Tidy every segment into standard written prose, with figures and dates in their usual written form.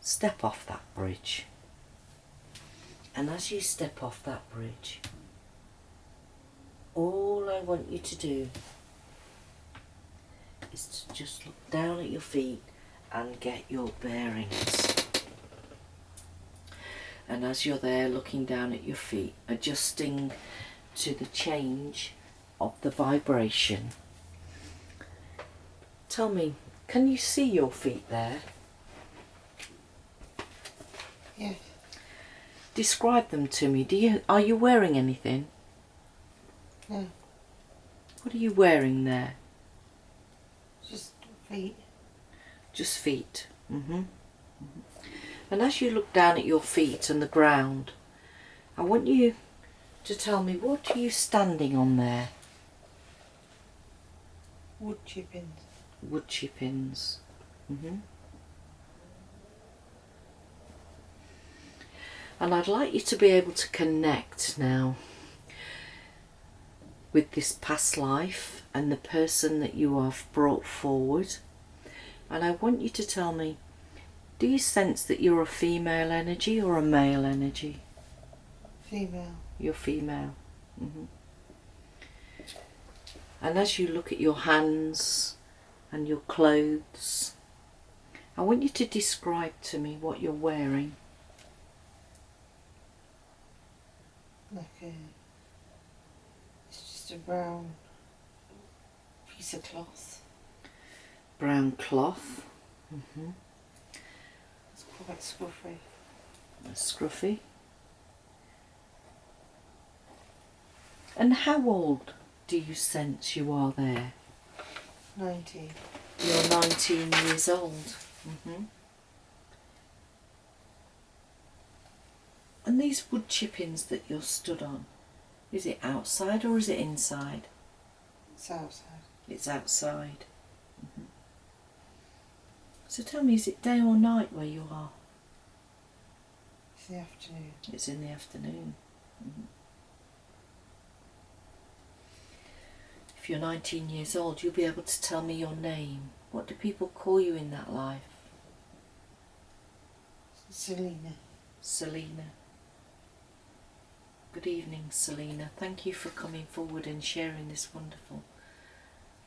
step off that bridge. And as you step off that bridge, all I want you to do is to just look down at your feet and get your bearings. And as you're there looking down at your feet, adjusting to the change of the vibration, tell me, can you see your feet there? Yes. Describe them to me. Are you wearing anything? No. What are you wearing there? Just feet. Just feet. And as you look down at your feet and the ground, I want you to tell me, what are you standing on there? Wood chippings. Wood chippings. And I'd like you to be able to connect now with this past life and the person that you have brought forward. And I want you to tell me, do you sense that you're a female energy or a male energy? Female. You're female. And as you look at your hands and your clothes, I want you to describe to me what you're wearing. It's just a brown piece of cloth. Brown cloth. It's quite scruffy. Scruffy. And how old do you sense you are there? 19. You're 19 years old. And these wood chippings that you're stood on, is it outside or is it inside? It's outside. It's outside. So tell me, is it day or night where you are? It's in the afternoon. It's in the afternoon. If you're 19 years old, you'll be able to tell me your name. What do people call you in that life? Selena. Selena. Good evening, Selena. Thank you for coming forward and sharing this wonderful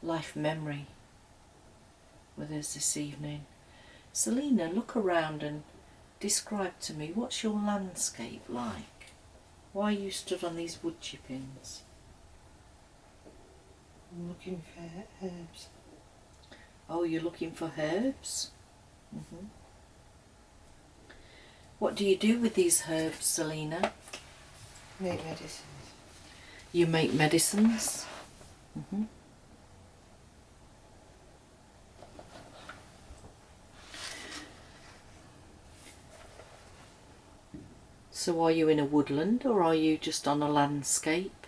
life memory with us this evening. Selena, look around and describe to me, what's your landscape like? Why are you stood on these wood chippings? I'm looking for herbs. Oh, you're looking for herbs? What do you do with these herbs, Selena? Make medicines. You make medicines? So are you in a woodland or are you just on a landscape?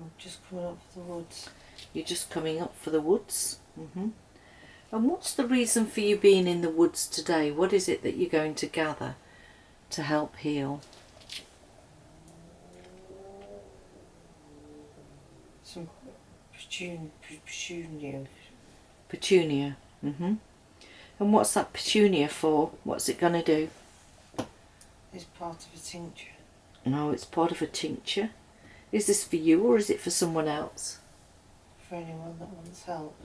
I'm just coming up for the woods. You're just coming up for the woods? And what's the reason for you being in the woods today? What is it that you're going to gather to help heal? Some petunia. Petunia. And what's that petunia for? What's it going to do? It's part of a tincture. No, it's part of a tincture. Is this for you or is it for someone else? For anyone that wants help.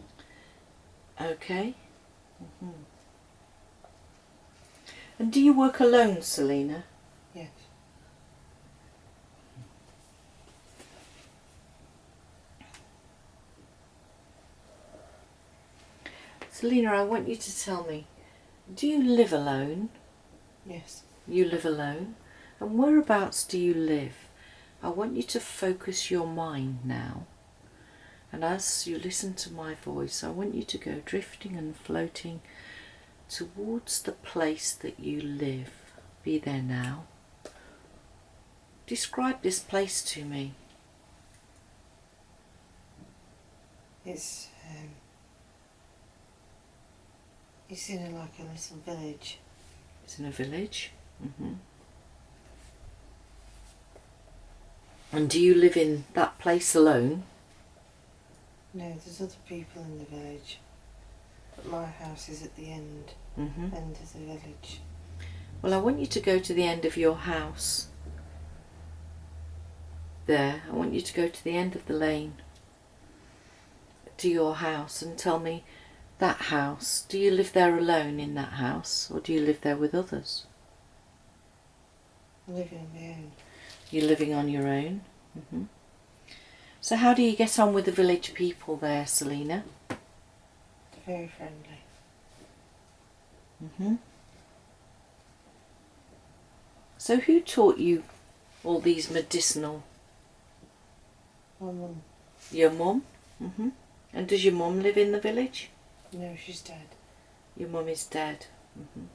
Okay. And do you work alone, Selena? Yes. Selena, I want you to tell me, do you live alone? Yes. You live alone? And whereabouts do you live? I want you to focus your mind now. And as you listen to my voice, I want you to go drifting and floating towards the place that you live. Be there now. Describe this place to me. It's in a little village. It's in a village? And do you live in that place alone? No, there's other people in the village. But my house is at the end. Mm-hmm. End of the village. Well, I want you to go to the end of your house. There, I want you to go to the end of the lane to your house and tell me that house. Do you live there alone in that house, or do you live there with others? I'm living on my own. You're living on your own. Mm-hmm. So how do you get on with the village people there, Selina? Very friendly. Mm-hmm. So who taught you all these medicinal? My mum. Your mum? Mm-hmm. And does your mum live in the village? No, she's dead. Your mum is dead. Mm-hmm.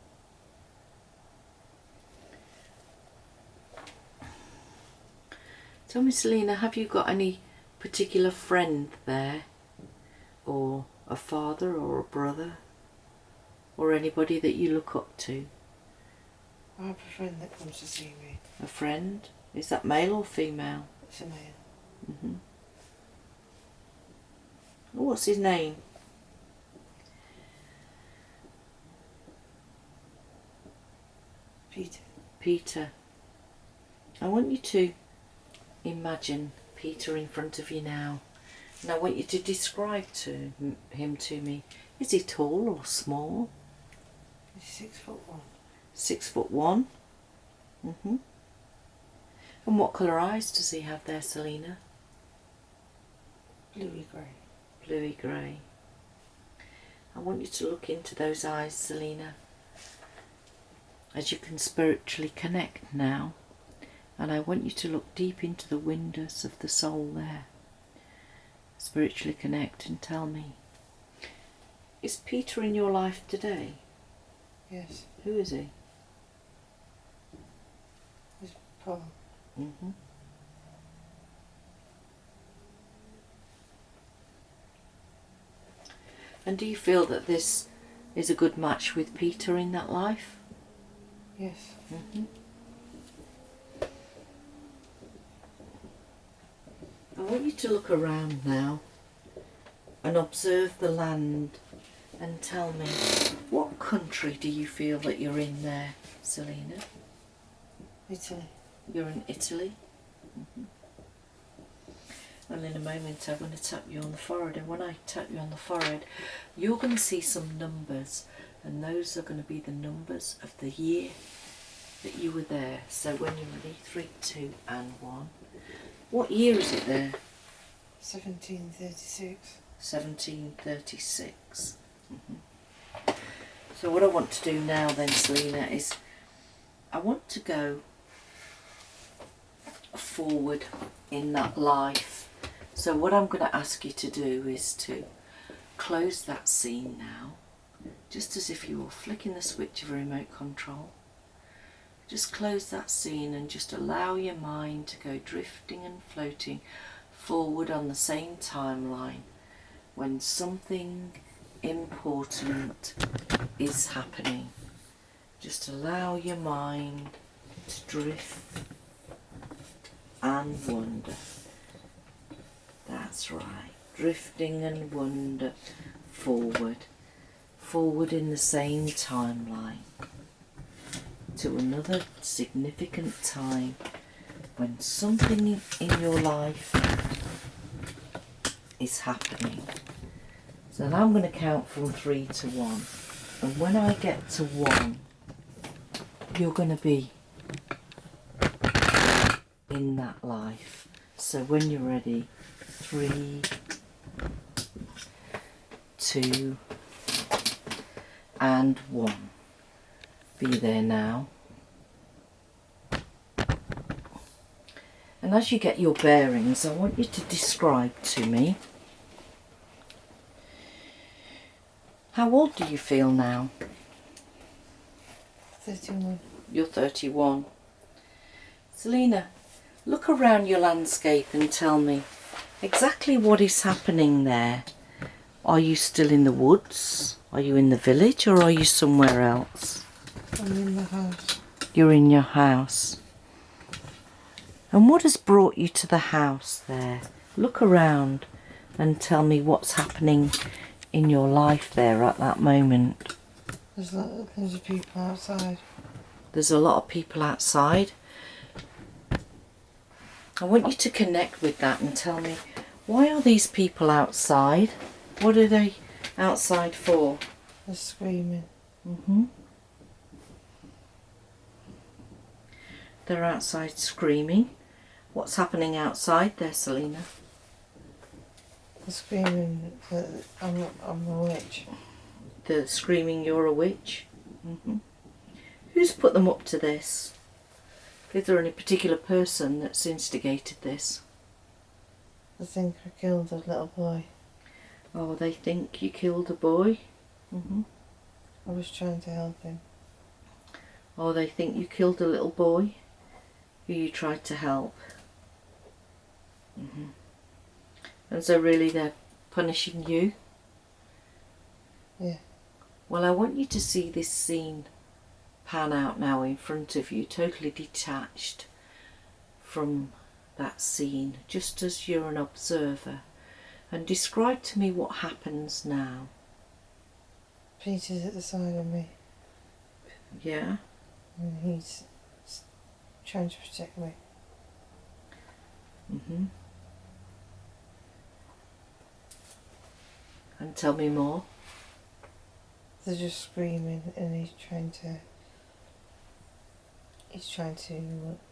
Tell me, Selina, have you got any particular friend there? Or a father or a brother? Or anybody that you look up to? I have a friend that comes to see me. A friend? Is that male or female? It's a male. Mm-hmm. What's his name? Peter. Peter. I want you to imagine Peter in front of you now. And I want you to describe him to me. Is he tall or small? He's 6'1". 6'1". Mm-hmm. And what colour eyes does he have there, Selina? Bluey grey. Bluey grey. I want you to look into those eyes, Selina, as you can spiritually connect now. And I want you to look deep into the windows of the soul there. Spiritually connect and tell me, is Peter in your life today? Yes. Who is he? His Paul. Mm-hmm. And do you feel that this is a good match with Peter in that life? Yes. Mm-hmm. I want you to look around now and observe the land and tell me, what country do you feel that you're in there, Selina? Italy. You're in Italy? Mm-hmm. And in a moment I'm going to tap you on the forehead, and when I tap you on the forehead you're going to see some numbers, and those are going to be the numbers of the year that you were there. So when you're ready, 3, 2 and 1. What year is it there? 1736. 1736. Mm-hmm. So what I want to do now then, Selina, is I want to go forward in that life. So what I'm going to ask you to do is to close that scene now, just as if you were flicking the switch of a remote control. Just close that scene and just allow your mind to go drifting and floating forward on the same timeline when something important is happening. Just allow your mind to drift and wonder. That's right, drifting and wonder forward in the same timeline to another significant time when something in your life is happening. So now I'm going to count from 3 to 1, and when I get to 1 you're going to be in that life. So when you're ready, 3, 2 and 1. Be there now. And as you get your bearings, I want you to describe to me, how old do you feel now? 31. You're 31. Selina, look around your landscape and tell me exactly what is happening there. Are you still in the woods? Are you in the village, or are you somewhere else? I'm in the house. You're in your house. And what has brought you to the house there? Look around and tell me what's happening in your life there at that moment. There's people outside. There's a lot of people outside. I want you to connect with that and tell me, why are these people outside? What are they outside for? They're screaming. They're outside screaming. What's happening outside there, Selena? They're screaming that I'm a witch. They're screaming you're a witch. Who's put them up to this? Is there any particular person that's instigated this? I think I killed a little boy. Oh, they think you killed a boy? I was trying to help him. Oh, they think you killed a little boy who you tried to help. And so really they're punishing you? Yeah. Well, I want you to see this scene pan out now in front of you, totally detached from that scene, just as you're an observer. And describe to me what happens now. Peter's at the side of me. Yeah? And he's trying to protect me. And tell me more. They're just screaming and he's trying to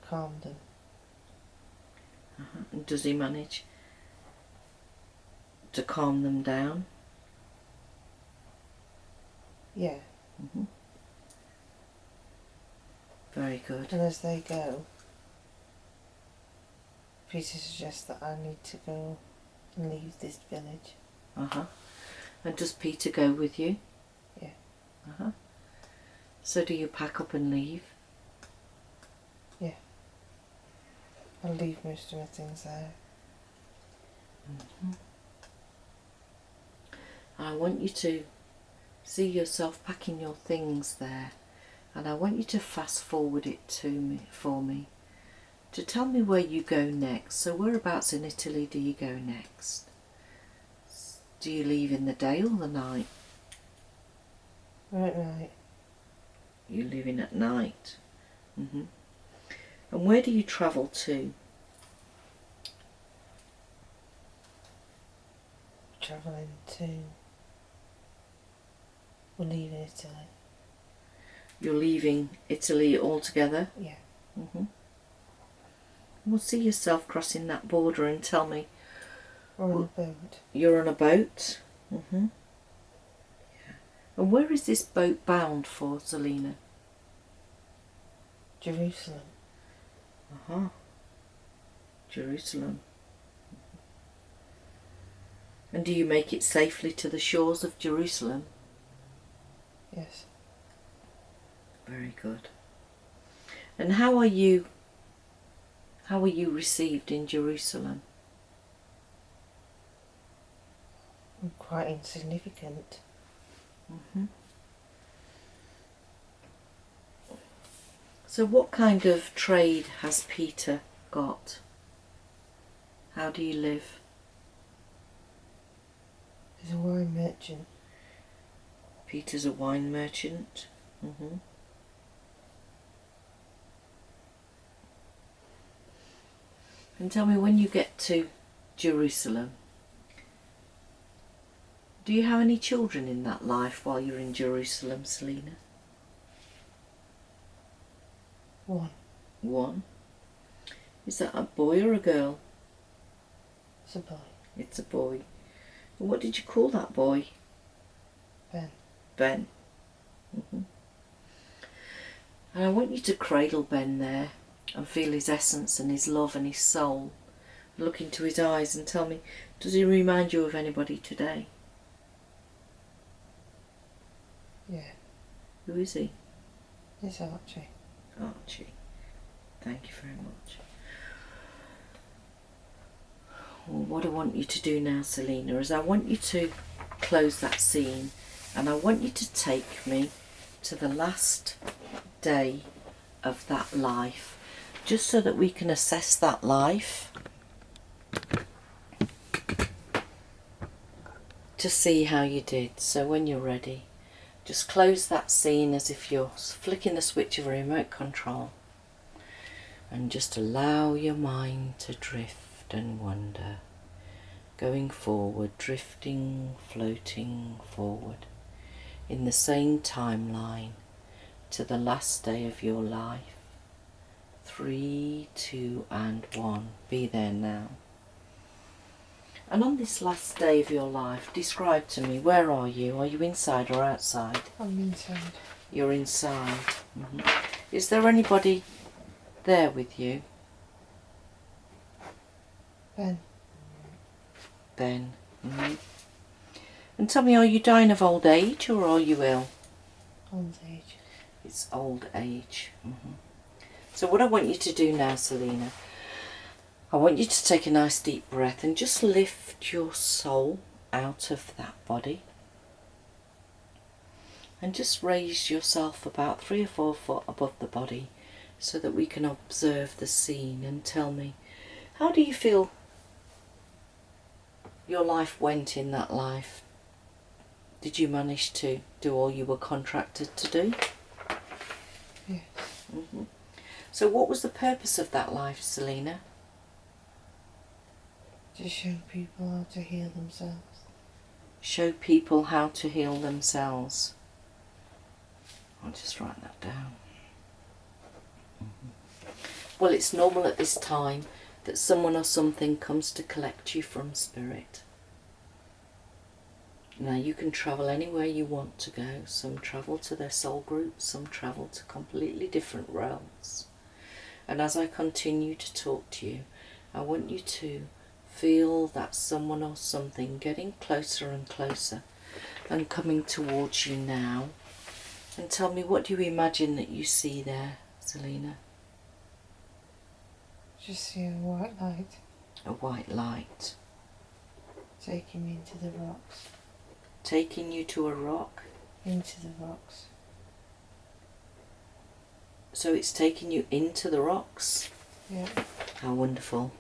calm them. And does he manage to calm them down? Yeah. Very good. And as they go, Peter suggests that I need to go and leave this village. And does Peter go with you? Yeah. So do you pack up and leave? Yeah. I'll leave most of my things there. I want you to see yourself packing your things there, and I want you to fast forward it for me, to tell me where you go next. So whereabouts in Italy do you go next? Do you leave in the day or the night? We're at night. You're leaving at night. And where do you travel to? Travelling to... We're leaving Italy. You're leaving Italy altogether? Yeah. Well, see yourself crossing that border and tell me. We're on a boat. You're on a boat? Yeah. And where is this boat bound for, Selena? Jerusalem. Jerusalem. And do you make it safely to the shores of Jerusalem? Yes. Very good. And how are you received in Jerusalem? I'm quite insignificant. So what kind of trade has Peter got? How do you live? He's a wine merchant. Peter's a wine merchant. And tell me, when you get to Jerusalem, do you have any children in that life while you're in Jerusalem, Selena? One. One? Is that a boy or a girl? It's a boy. It's a boy. And what did you call that boy? Ben. Ben. And I want you to cradle Ben there and feel his essence and his love and his soul. Look into his eyes and tell me, does he remind you of anybody today? Yeah. Who is he? It's Archie. Archie. Thank you very much. Well, what I want you to do now, Selena, is I want you to close that scene, and I want you to take me to the last day of that life, just so that we can assess that life, to see how you did. So when you're ready, Just close that scene as if you're flicking the switch of a remote control, and just allow your mind to drift and wander, going forward, drifting, floating forward in the same timeline to the last day of your life. 3, 2 and 1. Be there now. And on this last day of your life, describe to me, where are you? Are you inside or outside? I'm inside. You're inside. Is there anybody there with you? Ben. Ben. And tell me, are you dying of old age or are you ill? Old age. It's old age. So what I want you to do now, Selina, I want you to take a nice deep breath and just lift your soul out of that body. And just raise yourself about 3 or 4 foot above the body so that we can observe the scene. And tell me, how do you feel your life went in that life? Did you manage to do all you were contracted to do? Yes. So what was the purpose of that life, Selina? To show people how to heal themselves. Show people how to heal themselves. I'll just write that down. Well, it's normal at this time that someone or something comes to collect you from spirit. Now you can travel anywhere you want to go. Some travel to their soul group, some travel to completely different realms. And as I continue to talk to you, I want you to feel that someone or something getting closer and closer and coming towards you now. And tell me, what do you imagine that you see there, Selina? Just see a white light. A white light. Taking me into the rocks. Taking you to a rock? Into the rocks. So it's taking you into the rocks? Yeah. How wonderful.